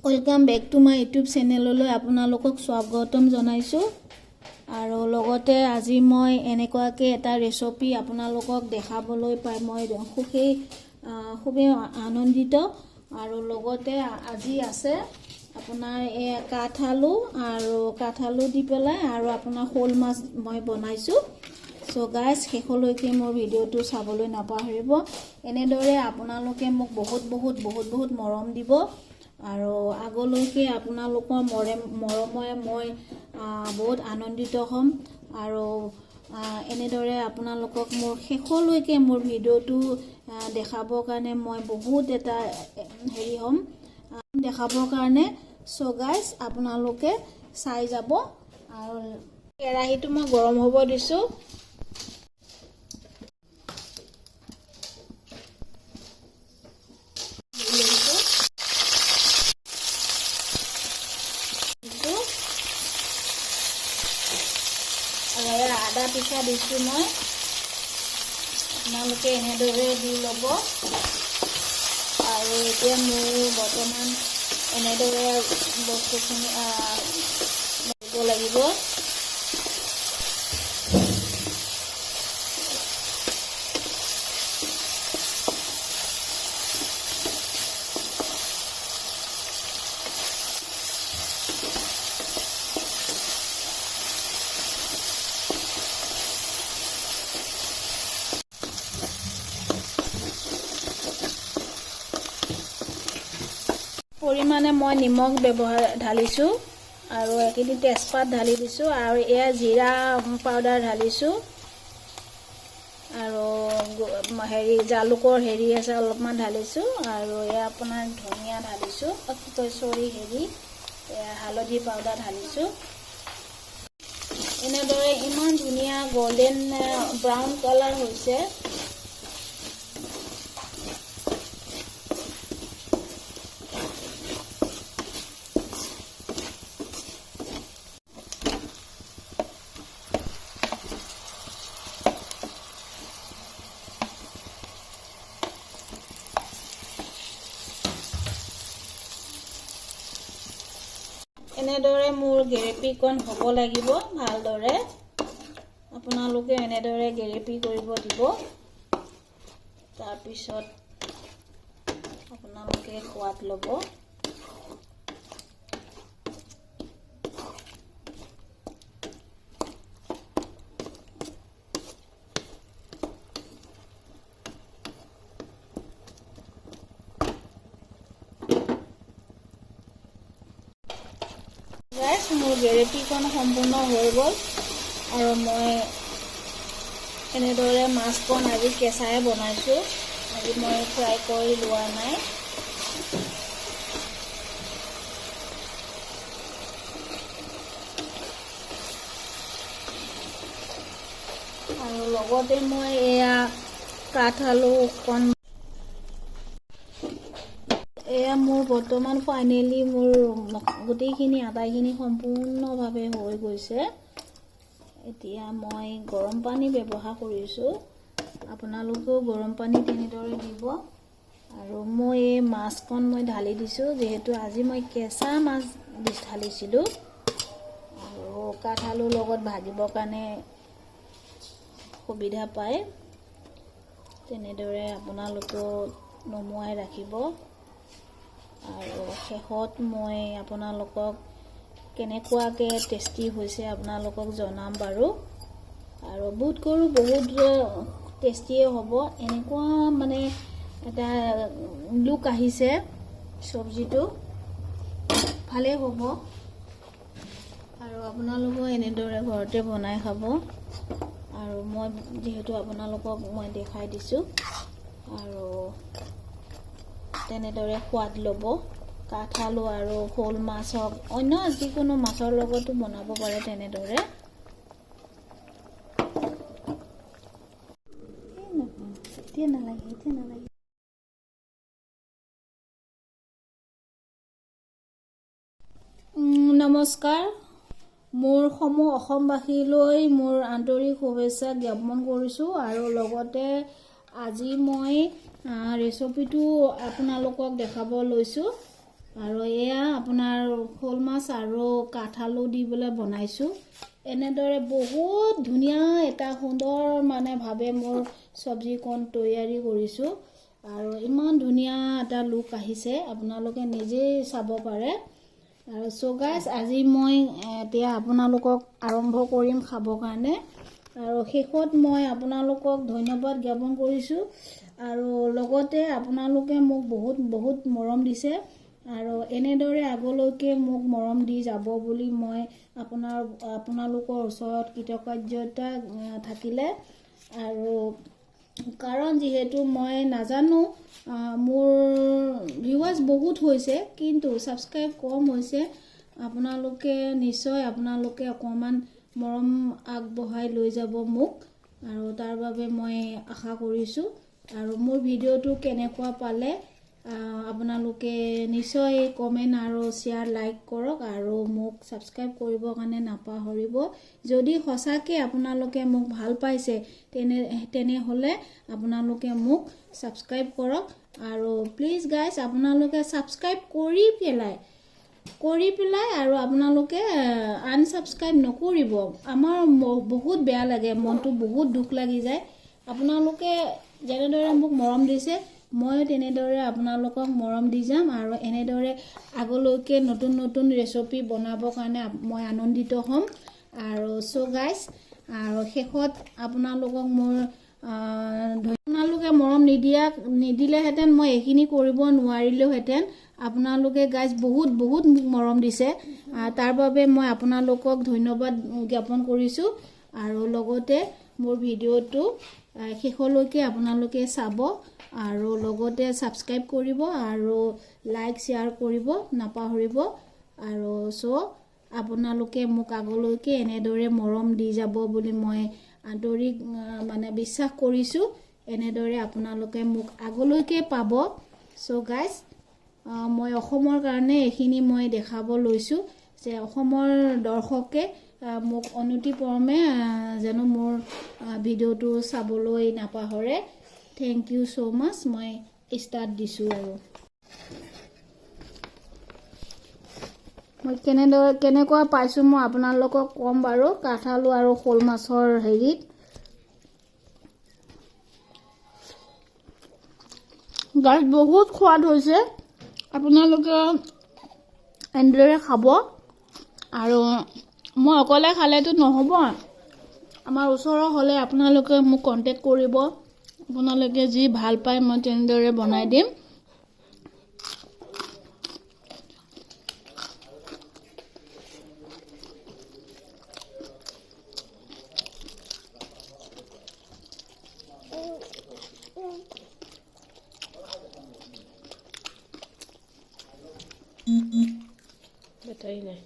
Welcome back to my YouTube চেনেললৈ আপোনালোকক স্বাগতম জনাইছোঁ আৰু লগতে আজি মই এনেকুৱাকৈ এটা ৰেচিপি আপোনালোকক দেখাবলৈ পাই মই খুবেই আনন্দিত আৰু লগতে আজি আছে আপোনাৰ এই কাঠআলু দি পেলাই আৰু আপোনাৰ শ'ল মাছ মই বনাইছোঁ। সো গাইজ শেষলৈকে মোৰ ভিডিঅ'টো চাবলৈ নাপাহৰিব। এনেদৰে আপোনালোকে মোক বহুত মৰম দিব আৰু আগলৈকে আপোনালোকৰ মৰমে মই বহুত আনন্দিত হ'ম আৰু এনেদৰে আপোনালোকক মোৰ শেষলৈকে মোৰ ভিডিঅ'টো দেখাবৰ কাৰণে মই বহুত এটা হ'ম দেখাবৰ কাৰণে। সো গাইজ আপোনালোকে চাই যাব আৰু কেৰাহীটো মই গৰম হ'ব দিছোঁ। আদা পিঠা দিছোঁ মই, আপোনালোকে এনেদৰে দি ল'ব আৰু এতিয়া মোৰ বৰ্তমান এনেদৰে বস্তুখিনি দিব লাগিব। পৰিমাণে মই নিমখ ঢালিছোঁ আৰু এইখিনি তেজপাত ঢালি দিছোঁ আৰু এয়া জিৰা পাউডাৰ ঢালিছোঁ আৰু জালুকৰ আছে অলপমান ঢালিছোঁ আৰু এয়া আপোনাৰ ধনিয়া ঢালিছোঁ, হালধি পাউডাৰ ঢালিছোঁ। এনেদৰে ইমান ধুনীয়া গোল্ডেন ব্ৰাউন কালাৰ হৈছে। এনেদৰে মোৰ গ্ৰেভিকণ হ'ব লাগিব ভালদৰে। আপোনালোকে এনেদৰে গ্ৰেভি কৰিব দিব। তাৰপিছত আপোনালোকে সোৱাদ ল'ব। মোৰ গ্ৰেভিকণ সম্পূৰ্ণ হৈ গ'ল আৰু মই এনেদৰে মাছকণ আজি কেঁচাই বনাইছোঁ, আজি মই ফ্ৰাই কৰি লোৱা নাই। আৰু লগতে মই এয়া কাঠআলু অকণ এয়া মোৰ বৰ্তমান ফাইনেলি মোৰ গোটেইখিনি আটাইখিনি সম্পূৰ্ণভাৱে হৈ গৈছে। এতিয়া মই গৰম পানী ব্যৱহাৰ কৰিছোঁ, আপোনালোকেও গৰম পানী তেনেদৰে দিব। আৰু মই এই মাছকণ মই ঢালি দিছোঁ, যিহেতু আজি মই কেঁচা মাছ ঢালিছিলোঁ আৰু কাঠআলুৰ লগত ভাজিবৰ কাৰণে সুবিধা পায়। তেনেদৰে আপোনালোকেও নমুৱাই ৰাখিব। আৰু শেষত মই আপোনালোকক কেনেকুৱাকৈ টেষ্টি হৈছে আপোনালোকক জনাম বাৰু। আৰু বহুত টেষ্টিয়ে হ'ব। এনেকুৱা মানে এটা লুক আহিছে চব্জিটো, ভালেই হ'ব। আৰু আপোনালোকেও এনেদৰে ঘৰতে বনাই খাব। আৰু মই যিহেতু আপোনালোকক মই দেখাই দিছোঁ আৰু তেনেদৰে সোৱাদ ল'ব। কাঠআলু আৰু শ'ল মাছ হওক, অন্য যিকোনো মাছৰ লগতো বনাব পাৰে তেনেদৰে। নমস্কাৰ, মোৰ অসমবাসীলৈ মোৰ আন্তৰিক শুভেচ্ছা জ্ঞাপন কৰিছোঁ আৰু লগতে আজি মই ৰেচিপিটো আপোনালোকক দেখাব লৈছোঁ। আৰু এয়া আপোনাৰ শ'ল মাছ আৰু কাঠআলু দি পেলাই বনাইছোঁ। এনেদৰে বহুত ধুনীয়া এটা সুন্দৰ মানে ভাৱে মোৰ চব্জিকণ তৈয়াৰী কৰিছোঁ আৰু ইমান ধুনীয়া এটা লুক আহিছে, আপোনালোকে নিজেই চাব পাৰে। আৰু চ' গাইজ আজি মই এতিয়া আপোনালোকক আৰম্ভ কৰিম খাবৰ কাৰণে। আৰু শেষত মই আপোনালোকক ধন্যবাদ জ্ঞাপন কৰিছোঁ আৰু লগতে আপোনালোকে মোক বহুত মৰম দিছে আৰু এনেদৰে আগলৈকে মোক মৰম দি যাব বুলি মই আপোনালোকৰ ওচৰত কৃতজ্ঞতা থাকিলে। আৰু কাৰণ যিহেতু মই নাজানো মোৰ ভিউৱাৰ্ছ বহুত হৈছে কিন্তু ছাবস্ক্ৰাইব কম হৈছে, আপোনালোকে নিশ্চয় অকণমান মৰম আগবঢ়াই লৈ যাব মোক আৰু তাৰ বাবে মই আশা কৰিছোঁ। আৰু মোৰ ভিডিঅ'টো কেনেকুৱা পালে আপোনালোকে নিশ্চয় কমেণ্ট আৰু শ্বেয়াৰ লাইক কৰক আৰু মোক ছাবস্ক্ৰাইব কৰিবৰ কাৰণে নাপাহৰিব। যদি সঁচাকৈ আপোনালোকে মোক ভাল পাইছে তেনেহ'লে আপোনালোকে মোক ছাবস্ক্ৰাইব কৰক আৰু প্লিজ গাইজ আপোনালোকে ছাবস্ক্ৰাইব কৰি পেলাই আৰু আপোনালোকে আনছাবস্ক্ৰাইব নকৰিব। আমাৰ বহুত বেয়া লাগে, মনটো বহুত দুখ লাগি যায়। আপোনালোকে যেনেদৰে মোক মৰম দিছে ময়ো তেনেদৰে আপোনালোকক মৰম দি যাম আৰু এনেদৰে আগলৈকে নতুন ৰেচিপি বনাবৰ কাৰণে মই আনন্দিত হ'ম। আৰু চ' গাইজ আৰু শেষত আপোনালোকক মোৰ আপোনালোকে মৰম নিদিলেহেঁতেন মই এইখিনি কৰিব নোৱাৰিলোহেঁতেন। আপোনালোকে গাইজ বহুত মোক মৰম দিছে, তাৰ বাবে মই আপোনালোকক ধন্যবাদ জ্ঞাপন কৰিছোঁ। আৰু লগতে মোৰ ভিডিঅ'টো শেষলৈকে আপোনালোকে চাব আৰু লগতে ছাবস্ক্ৰাইব কৰিব আৰু লাইক শ্বেয়াৰ কৰিব নাপাহৰিব। আৰু চ' আপোনালোকে মোক আগলৈকে এনেদৰে মৰম দি যাব বুলি মই আন্তৰিক মানে বিশ্বাস কৰিছোঁ। এনেদৰে আপোনালোকে মোক আগলৈকে পাব। চ' গাইজ মই অসমৰ কাৰণে এইখিনি মই দেখাব লৈছোঁ যে অসমৰ দৰ্শকে মোক অনতিপলমে যেন মোৰ ভিডিঅ'টো চাবলৈ নাপাহৰে। থেংক ইউ ছ' মাছ। মই ষ্টাৰ্ট দিছোঁ আৰু মই কেনেকুৱা পাইছোঁ মই আপোনালোকক ক'ম বাৰু। কাঠআলু আৰু শ'ল মাছৰ হেৰিত গাইজ বহুত সোৱাদ হৈছে, আপোনালোকে এনেদৰে খাব। আৰু মই অকলে খালেতো নহ'ব, আমাৰ ওচৰৰ হ'লে আপোনালোকে মোক কণ্টেক্ট কৰিব। আপোনালোকে যি ভাল পায় মই তেনেদৰে বনাই দিম। বেটাৰী নাই।